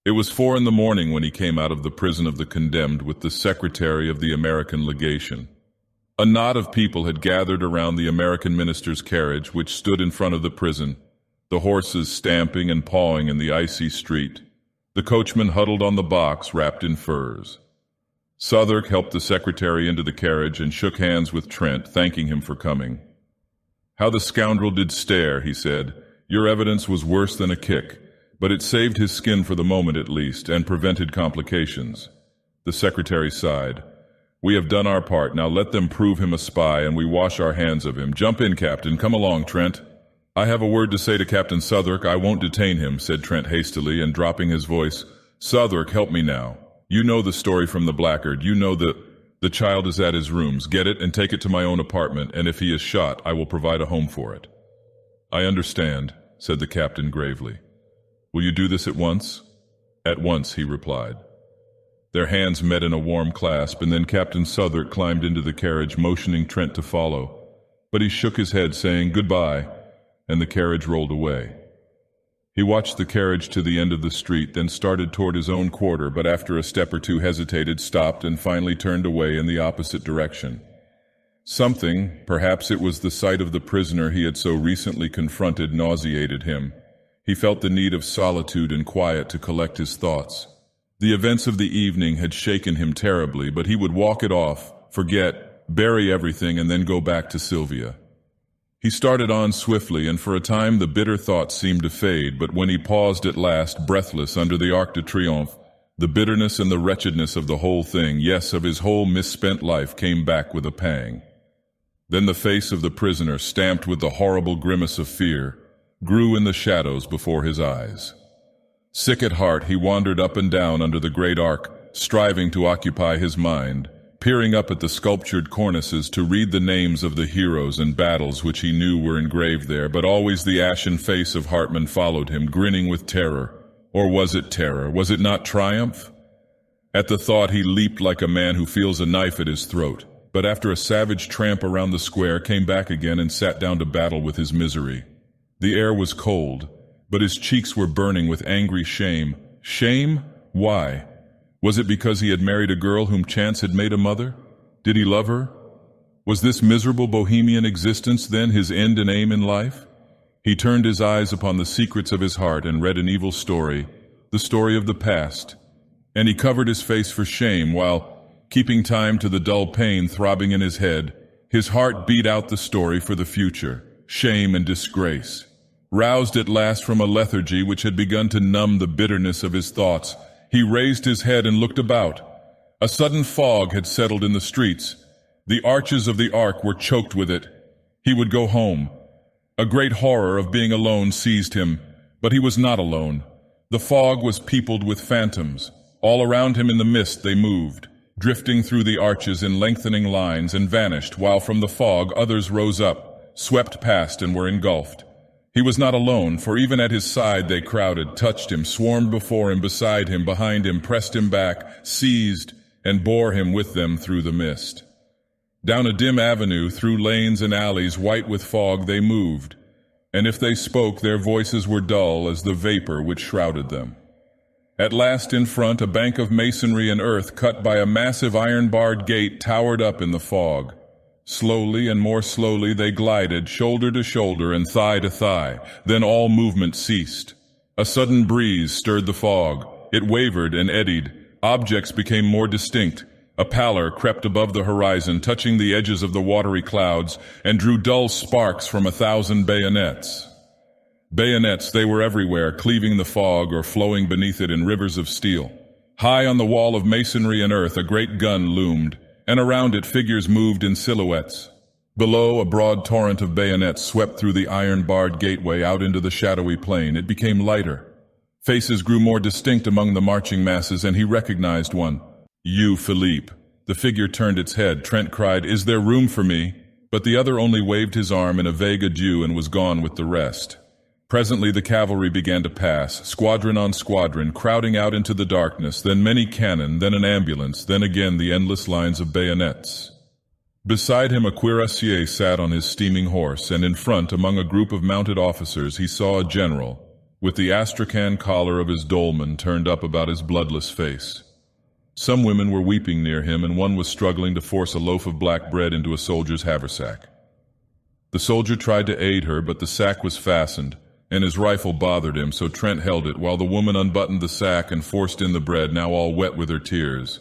It was 4 in the morning when he came out of the prison of the condemned with the secretary of the American legation. A knot of people had gathered around the American minister's carriage, which stood in front of the prison, the horses stamping and pawing in the icy street. The coachman huddled on the box, wrapped in furs. Southwark helped the secretary into the carriage and shook hands with Trent, thanking him for coming. "How the scoundrel did stare," he said. "Your evidence was worse than a kick, but it saved his skin for the moment at least, and prevented complications." The secretary sighed. "We have done our part, now let them prove him a spy, and we wash our hands of him. Jump in, Captain. Come along, Trent." "I have a word to say to Captain Southwark. I won't detain him," said Trent hastily, and dropping his voice. "Southwark, help me now. You know the story from the blackguard. You know the child is at his rooms. Get it and take it to my own apartment, and if he is shot, I will provide a home for it." "I understand," said the captain gravely. "Will you do this at once?" "At once," he replied. Their hands met in a warm clasp, and then Captain Southwark climbed into the carriage, motioning Trent to follow. But he shook his head, saying goodbye, and the carriage rolled away. He watched the carriage to the end of the street, then started toward his own quarter, but after a step or two hesitated, stopped, and finally turned away in the opposite direction. Something, perhaps it was the sight of the prisoner he had so recently confronted, nauseated him. He felt the need of solitude and quiet to collect his thoughts. The events of the evening had shaken him terribly, but he would walk it off, forget, bury everything, and then go back to Sylvia. He started on swiftly, and for a time the bitter thoughts seemed to fade, but when he paused at last, breathless, under the Arc de Triomphe, the bitterness and the wretchedness of the whole thing, yes, of his whole misspent life, came back with a pang. Then the face of the prisoner, stamped with the horrible grimace of fear, grew in the shadows before his eyes. Sick at heart, he wandered up and down under the great arc, striving to occupy his mind, peering up at the sculptured cornices to read the names of the heroes and battles which he knew were engraved there, but always the ashen face of Hartman followed him, grinning with terror. Or was it terror? Was it not triumph? At the thought he leaped like a man who feels a knife at his throat, but after a savage tramp around the square, came back again and sat down to battle with his misery. The air was cold, but his cheeks were burning with angry shame. Shame? Why? Was it because he had married a girl whom chance had made a mother? Did he love her? Was this miserable bohemian existence then his end and aim in life? He turned his eyes upon the secrets of his heart and read an evil story, the story of the past, and he covered his face for shame while, keeping time to the dull pain throbbing in his head, his heart beat out the story for the future, shame and disgrace. Roused at last from a lethargy which had begun to numb the bitterness of his thoughts, he raised his head and looked about. A sudden fog had settled in the streets. The arches of the arc were choked with it. He would go home. A great horror of being alone seized him, but he was not alone. The fog was peopled with phantoms. All around him in the mist they moved, drifting through the arches in lengthening lines, and vanished, while from the fog others rose up, swept past, and were engulfed. He was not alone, for even at his side they crowded, touched him, swarmed before him, beside him, behind him, pressed him back, seized, and bore him with them through the mist. Down a dim avenue, through lanes and alleys white with fog, they moved, and if they spoke, their voices were dull as the vapor which shrouded them. At last, in front, a bank of masonry and earth cut by a massive iron-barred gate towered up in the fog. Slowly and more slowly they glided, shoulder to shoulder and thigh to thigh. Then all movement ceased. A sudden breeze stirred the fog. It wavered and eddied. Objects became more distinct. A pallor crept above the horizon, touching the edges of the watery clouds, and drew dull sparks from 1,000 bayonets. Bayonets, they were everywhere, cleaving the fog or flowing beneath it in rivers of steel. High on the wall of masonry and earth a great gun loomed, and around it figures moved in silhouettes. Below, a broad torrent of bayonets swept through the iron-barred gateway out into the shadowy plain. It became lighter. Faces grew more distinct among the marching masses, and he recognized one. "You, Philippe." The figure turned its head. Trent cried, "Is there room for me?" But the other only waved his arm in a vague adieu and was gone with the rest. Presently the cavalry began to pass, squadron on squadron, crowding out into the darkness, then many cannon, then an ambulance, then again the endless lines of bayonets. Beside him a cuirassier sat on his steaming horse, and in front, among a group of mounted officers, he saw a general, with the astrakhan collar of his dolman turned up about his bloodless face. Some women were weeping near him, and one was struggling to force a loaf of black bread into a soldier's haversack. The soldier tried to aid her, but the sack was fastened, and his rifle bothered him, so Trent held it while the woman unbuttoned the sack and forced in the bread, now all wet with her tears.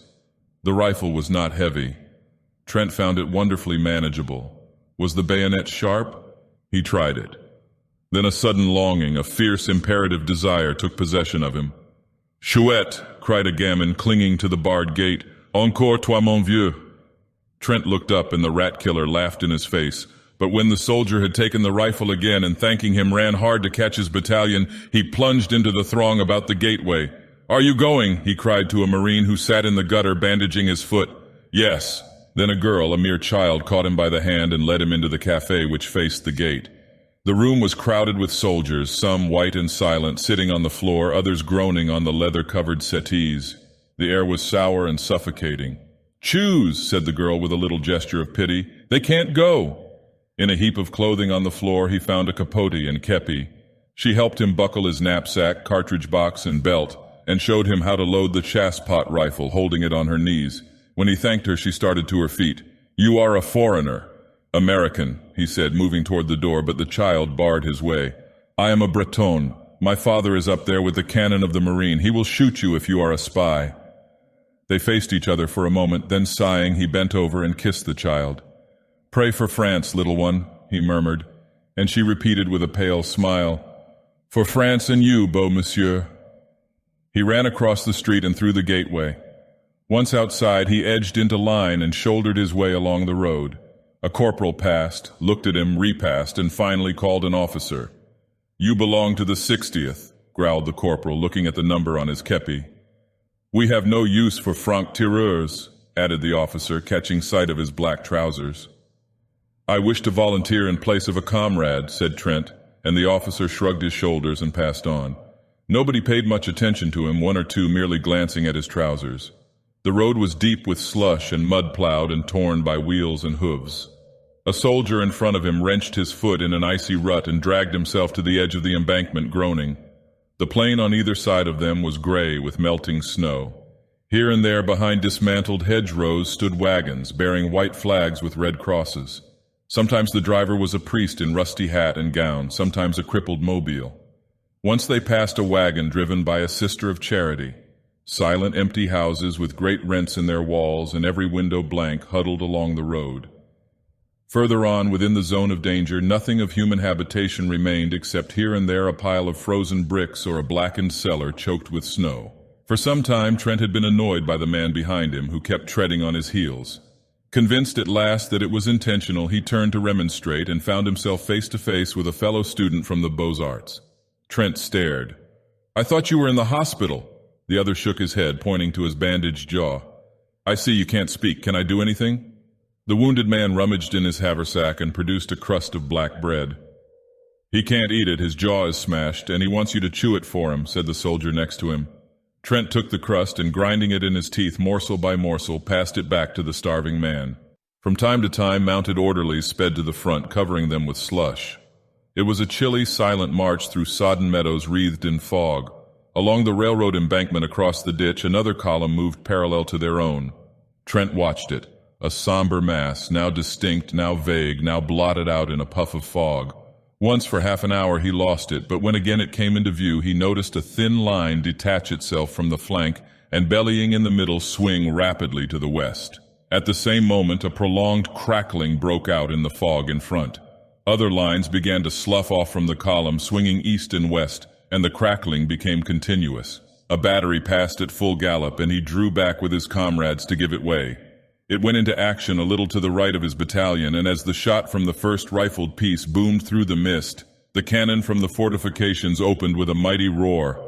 The rifle was not heavy. Trent found it wonderfully manageable. Was the bayonet sharp? He tried it. Then a sudden longing, a fierce, imperative desire took possession of him. "Chouette!" cried a gamin, clinging to the barred gate. "Encore toi, mon vieux!" Trent looked up, and the rat-killer laughed in his face. But when the soldier had taken the rifle again and, thanking him, ran hard to catch his battalion, he plunged into the throng about the gateway. "Are you going?" he cried to a Marine who sat in the gutter bandaging his foot. "Yes." Then a girl, a mere child, caught him by the hand and led him into the café which faced the gate. The room was crowded with soldiers, some white and silent, sitting on the floor, others groaning on the leather-covered settees. The air was sour and suffocating. "Choose," said the girl with a little gesture of pity. "They can't go." In a heap of clothing on the floor he found a capote and kepi. She helped him buckle his knapsack, cartridge box, and belt, and showed him how to load the chasspot rifle, holding it on her knees. When he thanked her, she started to her feet. "You are a foreigner." "American," he said, moving toward the door, but the child barred his way. "I am a Breton. My father is up there with the cannon of the Marine. He will shoot you if you are a spy." They faced each other for a moment, then sighing, he bent over and kissed the child. "Pray for France, little one," he murmured, and she repeated with a pale smile, "For France and you, beau monsieur." He ran across the street and through the gateway. Once outside, he edged into line and shouldered his way along the road. A corporal passed, looked at him, repassed, and finally called an officer. "You belong to the 60th, growled the corporal, looking at the number on his kepi. "We have no use for franc-tireurs," added the officer, catching sight of his black trousers. "I wish to volunteer in place of a comrade," said Trent, and the officer shrugged his shoulders and passed on. Nobody paid much attention to him, one or two merely glancing at his trousers. The road was deep with slush and mud-plowed and torn by wheels and hooves. A soldier in front of him wrenched his foot in an icy rut and dragged himself to the edge of the embankment, groaning. The plain on either side of them was gray with melting snow. Here and there behind dismantled hedgerows stood wagons bearing white flags with red crosses. Sometimes the driver was a priest in rusty hat and gown, sometimes a crippled mobile. Once they passed a wagon driven by a sister of charity. Silent, empty houses with great rents in their walls and every window blank huddled along the road. Further on, within the zone of danger, nothing of human habitation remained except here and there a pile of frozen bricks or a blackened cellar choked with snow. For some time, Trent had been annoyed by the man behind him, who kept treading on his heels. Convinced at last that it was intentional, he turned to remonstrate and found himself face to face with a fellow student from the Beaux-Arts. Trent stared. "I thought you were in the hospital." The other shook his head, pointing to his bandaged jaw. "I see you can't speak. Can I do anything?" The wounded man rummaged in his haversack and produced a crust of black bread. "He can't eat it. His jaw is smashed, and he wants you to chew it for him," said the soldier next to him. Trent took the crust and, grinding it in his teeth morsel by morsel, passed it back to the starving man. From time to time, mounted orderlies sped to the front, covering them with slush. It was a chilly, silent march through sodden meadows wreathed in fog. Along the railroad embankment across the ditch, another column moved parallel to their own. Trent watched it, a somber mass, now distinct, now vague, now blotted out in a puff of fog. Once for half an hour he lost it, but when again it came into view, he noticed a thin line detach itself from the flank and, bellying in the middle, swing rapidly to the west. At the same moment, a prolonged crackling broke out in the fog in front. Other lines began to slough off from the column, swinging east and west, and the crackling became continuous. A battery passed at full gallop, and he drew back with his comrades to give it way. It went into action a little to the right of his battalion, and as the shot from the first rifled piece boomed through the mist, the cannon from the fortifications opened with a mighty roar.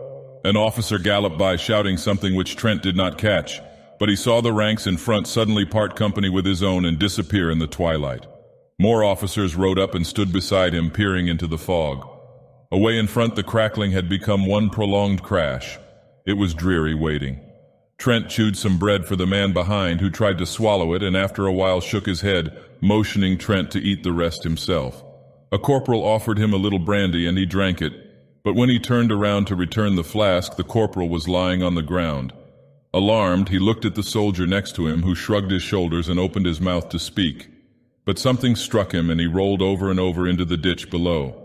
An officer galloped by shouting something which Trent did not catch, but he saw the ranks in front suddenly part company with his own and disappear in the twilight. More officers rode up and stood beside him, peering into the fog. Away in front, the crackling had become one prolonged crash. It was dreary waiting. Trent chewed some bread for the man behind, who tried to swallow it and after a while shook his head, motioning Trent to eat the rest himself. A corporal offered him a little brandy and he drank it. But when he turned around to return the flask, the corporal was lying on the ground. Alarmed, he looked at the soldier next to him, who shrugged his shoulders and opened his mouth to speak. But something struck him, and he rolled over and over into the ditch below.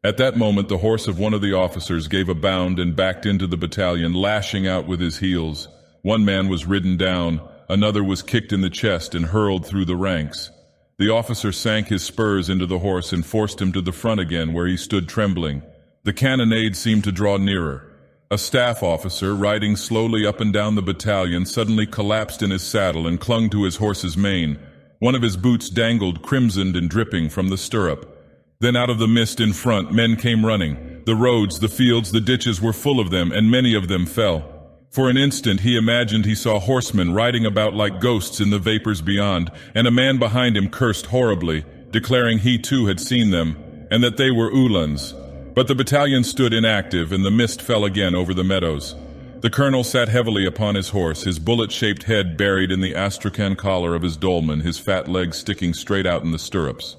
At that moment, the horse of one of the officers gave a bound and backed into the battalion, lashing out with his heels. One man was ridden down, another was kicked in the chest and hurled through the ranks. The officer sank his spurs into the horse and forced him to the front again, where he stood trembling. The cannonade seemed to draw nearer. A staff officer, riding slowly up and down the battalion, suddenly collapsed in his saddle and clung to his horse's mane. One of his boots dangled, crimsoned and dripping, from the stirrup. Then out of the mist in front, men came running. The roads, the fields, the ditches were full of them, and many of them fell. For an instant he imagined he saw horsemen riding about like ghosts in the vapors beyond, and a man behind him cursed horribly, declaring he too had seen them, and that they were Uhlans. But the battalion stood inactive, and the mist fell again over the meadows. The colonel sat heavily upon his horse, his bullet-shaped head buried in the astrakhan collar of his dolman, his fat legs sticking straight out in the stirrups.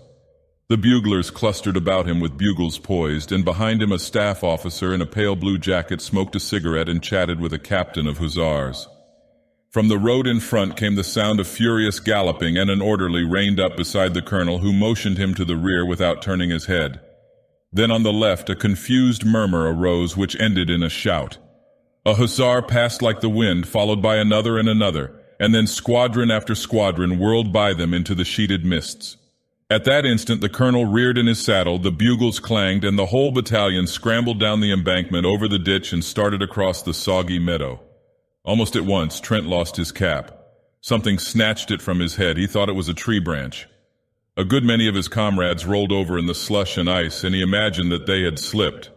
The buglers clustered about him with bugles poised, and behind him a staff officer in a pale blue jacket smoked a cigarette and chatted with a captain of hussars. From the road in front came the sound of furious galloping, and an orderly reined up beside the colonel, who motioned him to the rear without turning his head. Then on the left a confused murmur arose which ended in a shout. A hussar passed like the wind, followed by another and another, and then squadron after squadron whirled by them into the sheeted mists. At that instant the colonel reared in his saddle, the bugles clanged, and the whole battalion scrambled down the embankment, over the ditch, and started across the soggy meadow. Almost at once Trent lost his cap. Something snatched it from his head. He thought it was a tree branch. A good many of his comrades rolled over in the slush and ice, and he imagined that they had slipped.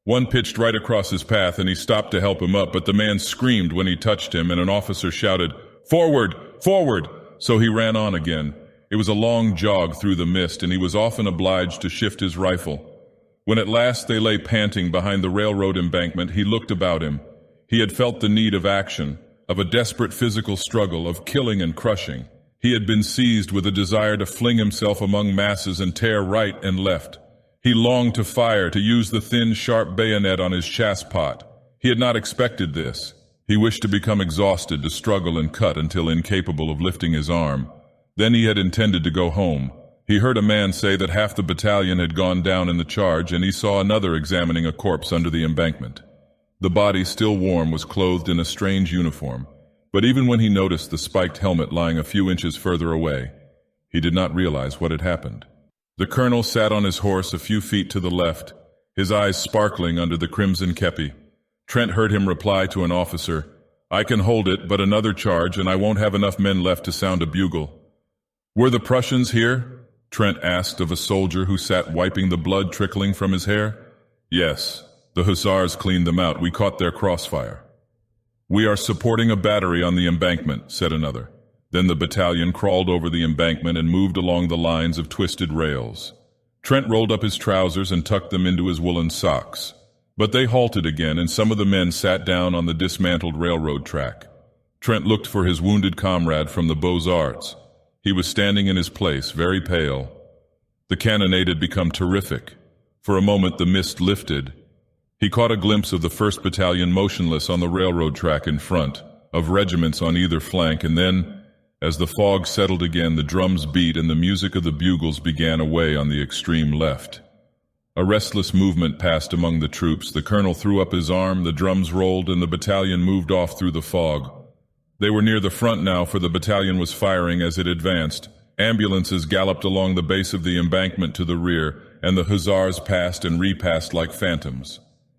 One pitched right across his path, and he stopped to help him up, but the man screamed when he touched him, and an officer shouted, "Forward! Forward!" So he ran on again. It was a long jog through the mist, and he was often obliged to shift his rifle. When at last they lay panting behind the railroad embankment, he looked about him. He had felt the need of action, of a desperate physical struggle, of killing and crushing. He had been seized with a desire to fling himself among masses and tear right and left. He longed to fire, to use the thin, sharp bayonet on his chasspot. He had not expected this. He wished to become exhausted, to struggle and cut until incapable of lifting his arm. Then he had intended to go home. He heard a man say that half the battalion had gone down in the charge, and he saw another examining a corpse under the embankment. The body, still warm, was clothed in a strange uniform, but even when he noticed the spiked helmet lying a few inches further away, he did not realize what had happened. The colonel sat on his horse a few feet to the left, his eyes sparkling under the crimson kepi. Trent heard him reply to an officer, "I can hold it, but another charge, and I won't have enough men left to sound a bugle." "Were the Prussians here?" Trent asked of a soldier who sat wiping the blood trickling from his hair. "Yes. The hussars cleaned them out. We caught their crossfire." "We are supporting a battery on the embankment," said another. Then the battalion crawled over the embankment and moved along the lines of twisted rails. Trent rolled up his trousers and tucked them into his woolen socks. But they halted again, and some of the men sat down on the dismantled railroad track. Trent looked for his wounded comrade from the Beaux-Arts. He was standing in his place, very pale. The cannonade had become terrific. For a moment the mist lifted. He caught a glimpse of the 1st Battalion motionless on the railroad track in front, of regiments on either flank, and then, as the fog settled again, the drums beat and the music of the bugles began away on the extreme left. A restless movement passed among the troops. The colonel threw up his arm, the drums rolled, and the battalion moved off through the fog. They were near the front now, for the battalion was firing as it advanced. Ambulances galloped along the base of the embankment to the rear, and the hussars passed and repassed like phantoms.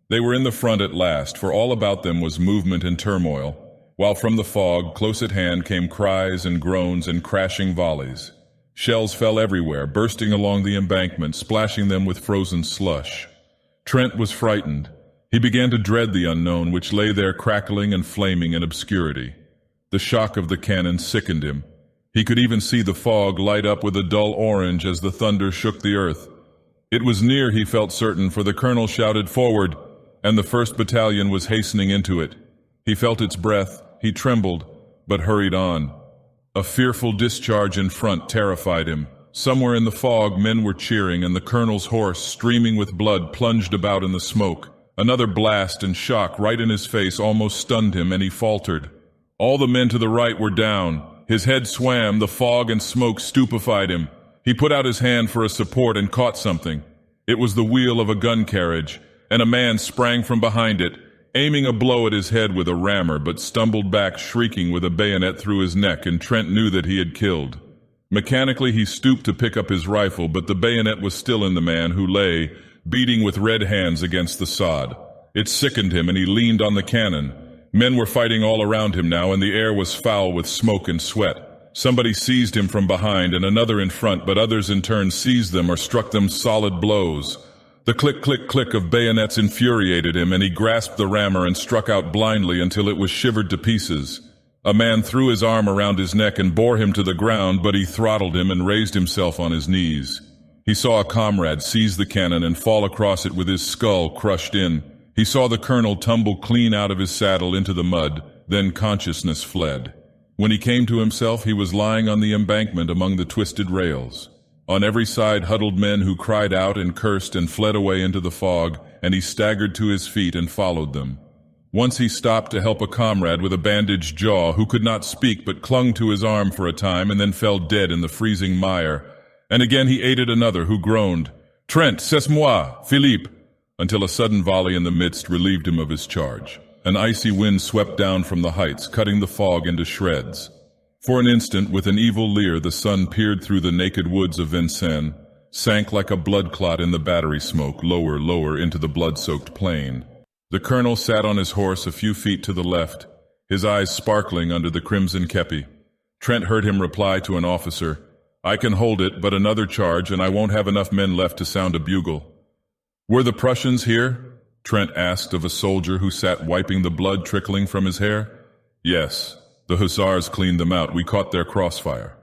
They were in the front at last, for all about them was movement and turmoil, while from the fog, close at hand, came cries and groans and crashing volleys. Shells fell everywhere, bursting along the embankment, splashing them with frozen slush. Trent was frightened. He began to dread the unknown, which lay there crackling and flaming in obscurity. The shock of the cannon sickened him. He could even see the fog light up with a dull orange as the thunder shook the earth. It was near, he felt certain, for the colonel shouted "Forward!" and the 1st Battalion was hastening into it. He felt its breath, he trembled, but hurried on. A fearful discharge in front terrified him. Somewhere in the fog, men were cheering, and the colonel's horse, streaming with blood, plunged about in the smoke. Another blast and shock right in his face almost stunned him, and he faltered. All the men to the right were down. His head swam, the fog and smoke stupefied him. He put out his hand for a support and caught something. It was the wheel of a gun carriage, and a man sprang from behind it, aiming a blow at his head with a rammer, but stumbled back shrieking with a bayonet through his neck, and Trent knew that he had killed. Mechanically he stooped to pick up his rifle, but the bayonet was still in the man, who lay, beating with red hands against the sod. It sickened him, and he leaned on the cannon. Men were fighting all around him now, and the air was foul with smoke and sweat. Somebody seized him from behind, and another in front, but others in turn seized them or struck them solid blows. The click, click, click of bayonets infuriated him, and he grasped the rammer and struck out blindly until it was shivered to pieces. A man threw his arm around his neck and bore him to the ground, but he throttled him and raised himself on his knees. He saw a comrade seize the cannon and fall across it with his skull crushed in. He saw the colonel tumble clean out of his saddle into the mud, then consciousness fled. When he came to himself, he was lying on the embankment among the twisted rails. On every side huddled men who cried out and cursed and fled away into the fog, and he staggered to his feet and followed them. Once he stopped to help a comrade with a bandaged jaw who could not speak but clung to his arm for a time and then fell dead in the freezing mire. And again he aided another who groaned, "Trent, c'est moi, Philippe," until a sudden volley in the midst relieved him of his charge. An icy wind swept down from the heights, cutting the fog into shreds. For an instant, with an evil leer, the sun peered through the naked woods of Vincennes, sank like a blood clot in the battery smoke, lower, lower into the blood-soaked plain. The colonel sat on his horse a few feet to the left, his eyes sparkling under the crimson kepi. Trent heard him reply to an officer, "I can hold it, but another charge, and I won't have enough men left to sound a bugle." "Were the Prussians here?" Trent asked of a soldier who sat wiping the blood trickling from his hair. "Yes. The hussars cleaned them out. We caught their crossfire."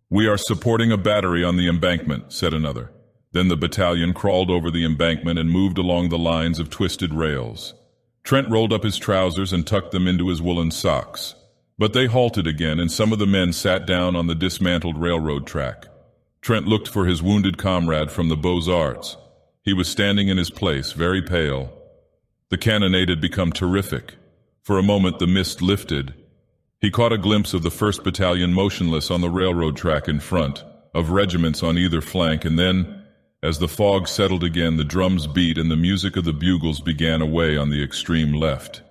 "We are supporting a battery on the embankment," said another. Then the battalion crawled over the embankment and moved along the lines of twisted rails. Trent rolled up his trousers and tucked them into his woolen socks. But they halted again, and some of the men sat down on the dismantled railroad track. Trent looked for his wounded comrade from the Beaux-Arts. He was standing in his place, very pale. The cannonade had become terrific. For a moment the mist lifted. He caught a glimpse of the 1st Battalion motionless on the railroad track in front, of regiments on either flank, and then, as the fog settled again, the drums beat and the music of the bugles began away on the extreme left.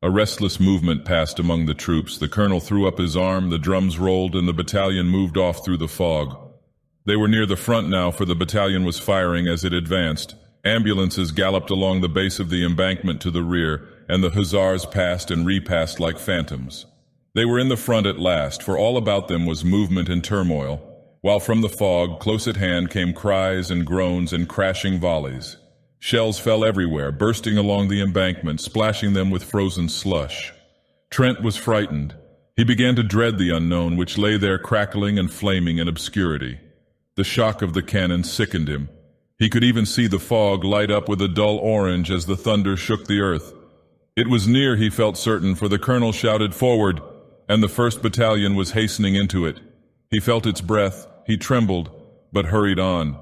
A restless movement passed among the troops. The colonel threw up his arm, the drums rolled, and the battalion moved off through the fog. They were near the front now, for the battalion was firing as it advanced. Ambulances galloped along the base of the embankment to the rear, and the hussars passed and repassed like phantoms. They were in the front at last, for all about them was movement and turmoil, while from the fog, close at hand, came cries and groans and crashing volleys. Shells fell everywhere, bursting along the embankment, splashing them with frozen slush. Trent was frightened. He began to dread the unknown, which lay there crackling and flaming in obscurity. The shock of the cannon sickened him. He could even see the fog light up with a dull orange as the thunder shook the earth. It was near, he felt certain, for the colonel shouted forward, and the 1st Battalion was hastening into it. He felt its breath, he trembled, but hurried on.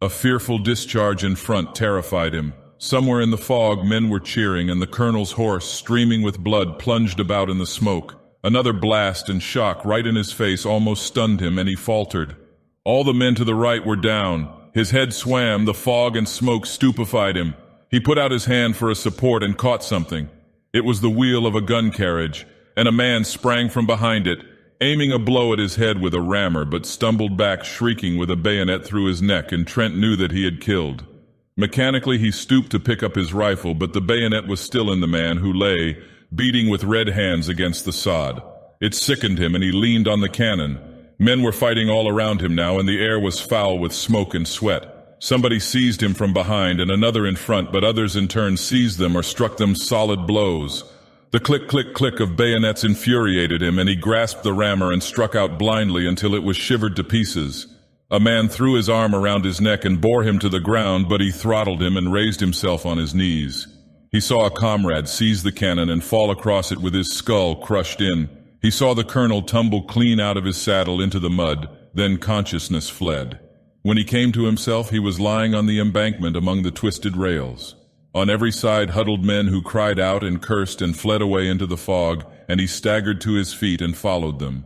A fearful discharge in front terrified him. Somewhere in the fog men were cheering, and the colonel's horse, streaming with blood, plunged about in the smoke. Another blast and shock right in his face almost stunned him, and he faltered. All the men to the right were down. His head swam, the fog and smoke stupefied him. He put out his hand for a support and caught something. It was the wheel of a gun carriage, and a man sprang from behind it, aiming a blow at his head with a rammer, but stumbled back shrieking with a bayonet through his neck, and Trent knew that he had killed. Mechanically he stooped to pick up his rifle, but the bayonet was still in the man, who lay, beating with red hands against the sod. It sickened him, and he leaned on the cannon. Men were fighting all around him now, and the air was foul with smoke and sweat. Somebody seized him from behind, and another in front, but others in turn seized them or struck them solid blows. The click, click, click of bayonets infuriated him, and he grasped the rammer and struck out blindly until it was shivered to pieces. A man threw his arm around his neck and bore him to the ground, but he throttled him and raised himself on his knees. He saw a comrade seize the cannon and fall across it with his skull crushed in. He saw the colonel tumble clean out of his saddle into the mud, then consciousness fled. When he came to himself, he was lying on the embankment among the twisted rails. On every side huddled men who cried out and cursed and fled away into the fog, and he staggered to his feet and followed them.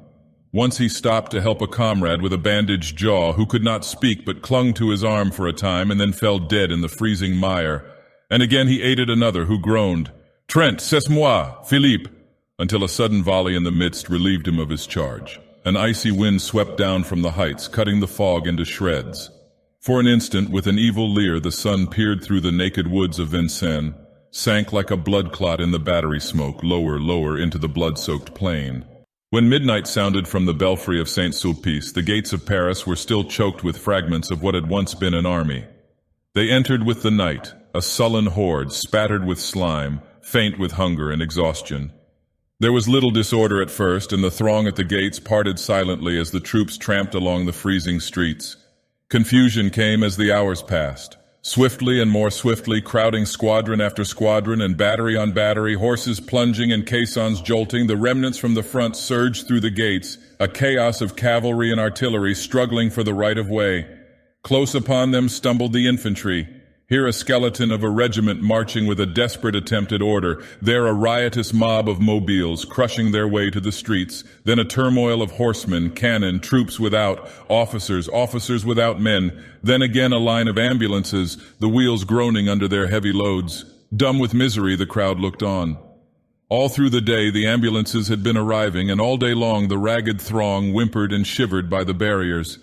Once he stopped to help a comrade with a bandaged jaw who could not speak but clung to his arm for a time and then fell dead in the freezing mire. And again he aided another who groaned, "Trent, c'est moi, Philippe," until a sudden volley in the midst relieved him of his charge. An icy wind swept down from the heights, cutting the fog into shreds. For an instant, with an evil leer, the sun peered through the naked woods of Vincennes, sank like a blood clot in the battery smoke, lower into the blood-soaked plain. When midnight sounded from the belfry of Saint-Sulpice, the gates of Paris were still choked with fragments of what had once been an army. They entered with the night, a sullen horde, spattered with slime, faint with hunger and exhaustion. There was little disorder at first, and the throng at the gates parted silently as the troops tramped along the freezing streets. Confusion came as the hours passed. Swiftly and more swiftly, crowding squadron after squadron and battery on battery, horses plunging and caissons jolting, the remnants from the front surged through the gates, a chaos of cavalry and artillery struggling for the right of way. Close upon them stumbled the infantry. Here a skeleton of a regiment marching with a desperate attempt at order, there a riotous mob of mobiles crushing their way to the streets, then a turmoil of horsemen, cannon, troops without, officers without men, then again a line of ambulances, the wheels groaning under their heavy loads. Dumb with misery, the crowd looked on. All through the day the ambulances had been arriving, and all day long the ragged throng whimpered and shivered by the barriers.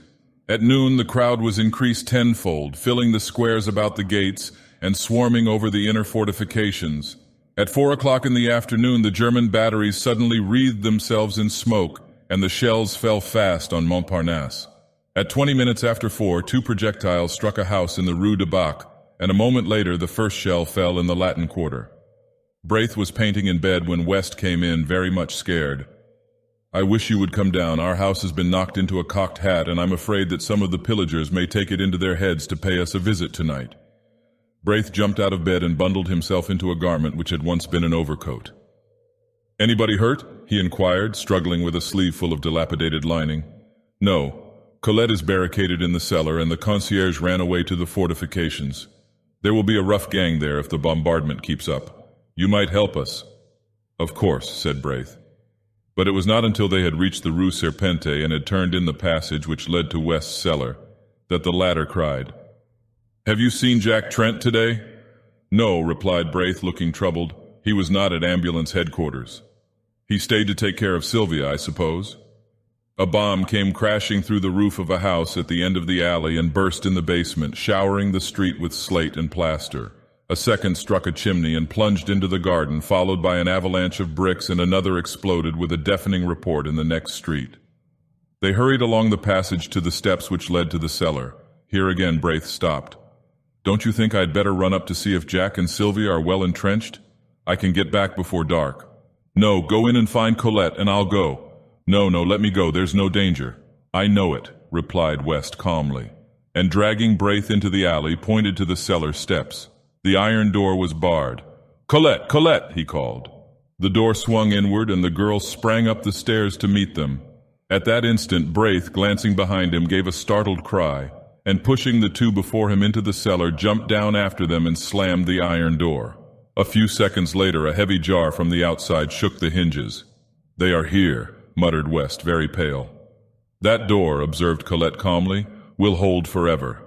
At noon the crowd was increased tenfold, filling the squares about the gates and swarming over the inner fortifications. At 4 o'clock in the afternoon the German batteries suddenly wreathed themselves in smoke, and the shells fell fast on Montparnasse. At 20 minutes after 4, 2 projectiles struck a house in the Rue de Bac, and a moment later the first shell fell in the Latin Quarter. Braith was painting in bed when West came in, very much scared. "I wish you would come down. Our house has been knocked into a cocked hat, and I'm afraid that some of the pillagers may take it into their heads to pay us a visit tonight." Braith jumped out of bed and bundled himself into a garment which had once been an overcoat. "Anybody hurt?" he inquired, struggling with a sleeve full of dilapidated lining. "No. Colette is barricaded in the cellar, and the concierge ran away to the fortifications. There will be a rough gang there if the bombardment keeps up. You might help us." "Of course," said Braith. But it was not until they had reached the Rue Serpente and had turned in the passage which led to West's cellar that the latter cried, "Have you seen Jack Trent today?" "No," replied Braith, looking troubled. "He was not at ambulance headquarters." "He stayed to take care of Sylvia, I suppose?" A bomb came crashing through the roof of a house at the end of the alley and burst in the basement, showering the street with slate and plaster. A second struck a chimney and plunged into the garden, followed by an avalanche of bricks, and another exploded with a deafening report in the next street. They hurried along the passage to the steps which led to the cellar. Here again Braith stopped. "Don't you think I'd better run up to see if Jack and Sylvia are well entrenched? I can get back before dark." "No, go in and find Colette, and I'll go." No, let me go. There's no danger." "I know it," replied West calmly, and dragging Braith into the alley, pointed to the cellar steps. The iron door was barred. "Colette, Colette," he called. The door swung inward, and the girl sprang up the stairs to meet them. At that instant, Braith, glancing behind him, gave a startled cry, and pushing the two before him into the cellar, jumped down after them and slammed the iron door. A few seconds later, a heavy jar from the outside shook the hinges. "They are here," muttered West, very pale. "That door," observed Colette calmly, "will hold forever."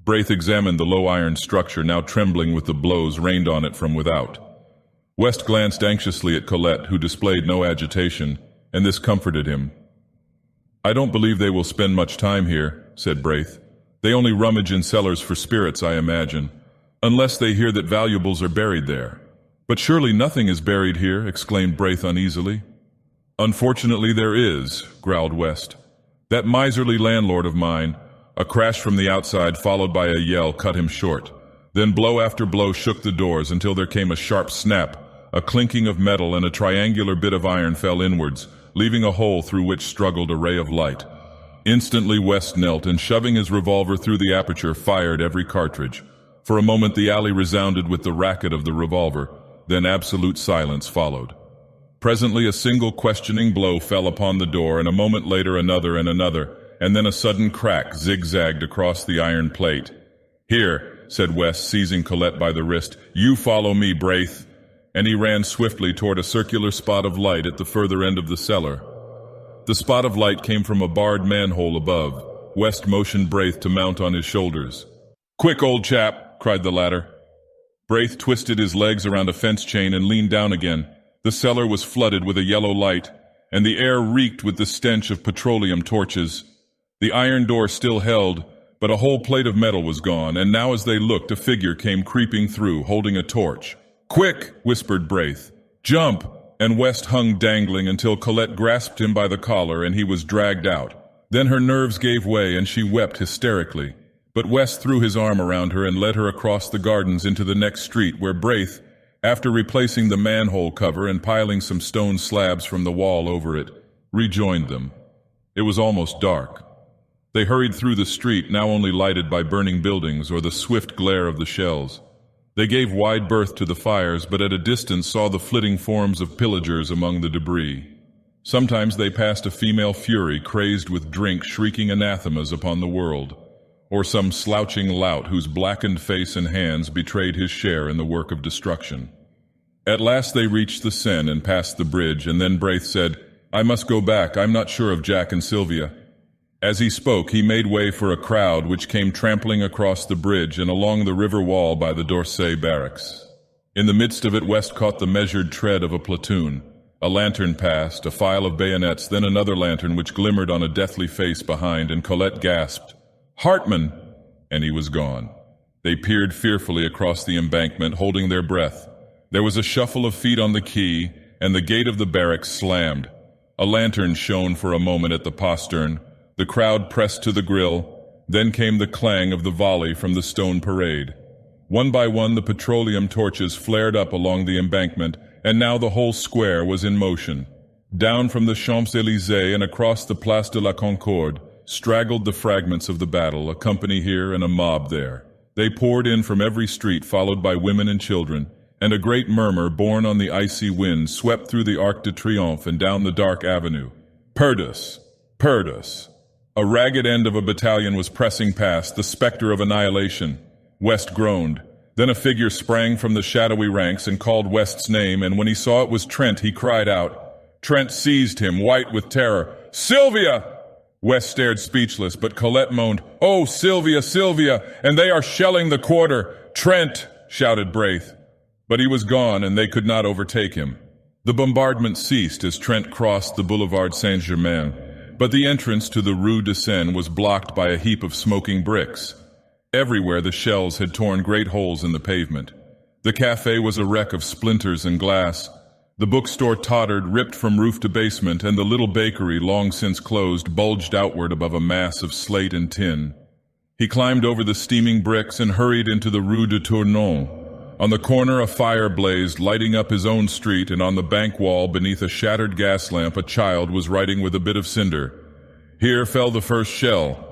Braith examined the low iron structure, now trembling with the blows rained on it from without. West glanced anxiously at Colette, who displayed no agitation, and this comforted him. "I don't believe they will spend much time here," said Braith. "They only rummage in cellars for spirits, I imagine, unless they hear that valuables are buried there." "But surely nothing is buried here," exclaimed Braith uneasily. "Unfortunately there is," growled West. "That miserly landlord of mine—" A crash from the outside, followed by a yell, cut him short. Then blow after blow shook the doors until there came a sharp snap. A clinking of metal and a triangular bit of iron fell inwards, leaving a hole through which struggled a ray of light. Instantly West knelt and, shoving his revolver through the aperture, fired every cartridge. For a moment the alley resounded with the racket of the revolver, then absolute silence followed. Presently a single questioning blow fell upon the door, and a moment later another and another, and then a sudden crack zigzagged across the iron plate. "Here," said West, seizing Colette by the wrist. "You follow me, Braith." And he ran swiftly toward a circular spot of light at the further end of the cellar. The spot of light came from a barred manhole above. West motioned Braith to mount on his shoulders. "Quick, old chap," cried the latter. Braith twisted his legs around a fence chain and leaned down again. The cellar was flooded with a yellow light, and the air reeked with the stench of petroleum torches. The iron door still held, but a whole plate of metal was gone, and now as they looked, a figure came creeping through, holding a torch. "Quick!" whispered Braith. "Jump!" And West hung dangling until Colette grasped him by the collar and he was dragged out. Then her nerves gave way and she wept hysterically. But West threw his arm around her and led her across the gardens into the next street, where Braith, after replacing the manhole cover and piling some stone slabs from the wall over it, rejoined them. It was almost dark. They hurried through the street, now only lighted by burning buildings or the swift glare of the shells. They gave wide berth to the fires, but at a distance saw the flitting forms of pillagers among the debris. Sometimes they passed a female fury crazed with drink shrieking anathemas upon the world, or some slouching lout whose blackened face and hands betrayed his share in the work of destruction. At last they reached the Seine and passed the bridge, and then Braith said, "I must go back. I'm not sure of Jack and Sylvia." As he spoke, he made way for a crowd which came trampling across the bridge and along the river wall by the d'Orsay barracks. In the midst of it, West caught the measured tread of a platoon. A lantern passed, a file of bayonets, then another lantern which glimmered on a deathly face behind, and Colette gasped, "Hartman!" And he was gone. They peered fearfully across the embankment, holding their breath. There was a shuffle of feet on the quay, and the gate of the barracks slammed. A lantern shone for a moment at the postern. The crowd pressed to the grill. Then came the clang of the volley from the stone parade. One by one the petroleum torches flared up along the embankment, and now the whole square was in motion. Down from the Champs-Élysées and across the Place de la Concorde straggled the fragments of the battle, a company here and a mob there. They poured in from every street, followed by women and children, and a great murmur borne on the icy wind swept through the Arc de Triomphe and down the dark avenue. Perdus! Perdus! A ragged end of a battalion was pressing past, the specter of annihilation. West groaned. Then a figure sprang from the shadowy ranks and called West's name, and when he saw it was Trent, he cried out. Trent seized him, white with terror. "Sylvia!" West stared speechless, but Colette moaned, "Oh, Sylvia, Sylvia, and they are shelling the quarter!" "Trent!" shouted Braith. But he was gone, and they could not overtake him. The bombardment ceased as Trent crossed the Boulevard Saint-Germain, but the entrance to the Rue de Seine was blocked by a heap of smoking bricks. Everywhere the shells had torn great holes in the pavement. The café was a wreck of splinters and glass. The bookstore tottered, ripped from roof to basement, and the little bakery, long since closed, bulged outward above a mass of slate and tin. He climbed over the steaming bricks and hurried into the Rue de Tournon. On the corner a fire blazed, lighting up his own street, and on the bank wall beneath a shattered gas lamp a child was writing with a bit of cinder. "Here fell the first shell."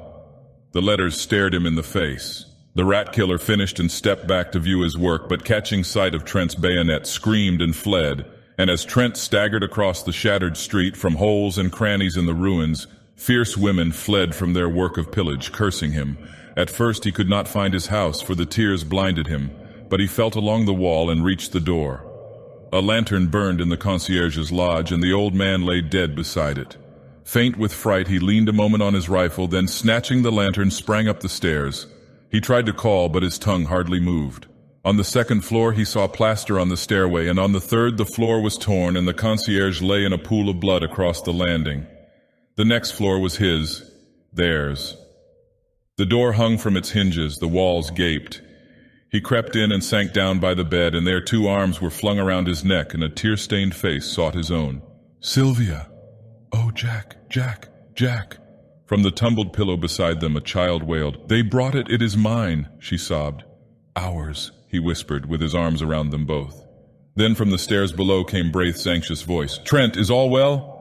The letters stared him in the face. The rat killer finished and stepped back to view his work, but catching sight of Trent's bayonet, screamed and fled, and as Trent staggered across the shattered street from holes and crannies in the ruins, fierce women fled from their work of pillage, cursing him. At first he could not find his house, for the tears blinded him, but he felt along the wall and reached the door. A lantern burned in the concierge's lodge, and the old man lay dead beside it. Faint with fright, he leaned a moment on his rifle, then snatching the lantern sprang up the stairs. He tried to call, but his tongue hardly moved. On the second floor he saw plaster on the stairway, and on the third the floor was torn and the concierge lay in a pool of blood across the landing. The next floor was his, theirs. The door hung from its hinges, the walls gaped. He crept in and sank down by the bed, and there 2 arms were flung around his neck, and a tear-stained face sought his own. "Sylvia! Oh, Jack, Jack, Jack!" From the tumbled pillow beside them a child wailed. "They brought it, it is mine," she sobbed. "Ours," he whispered, with his arms around them both. Then from the stairs below came Braith's anxious voice. "Trent, is all well?"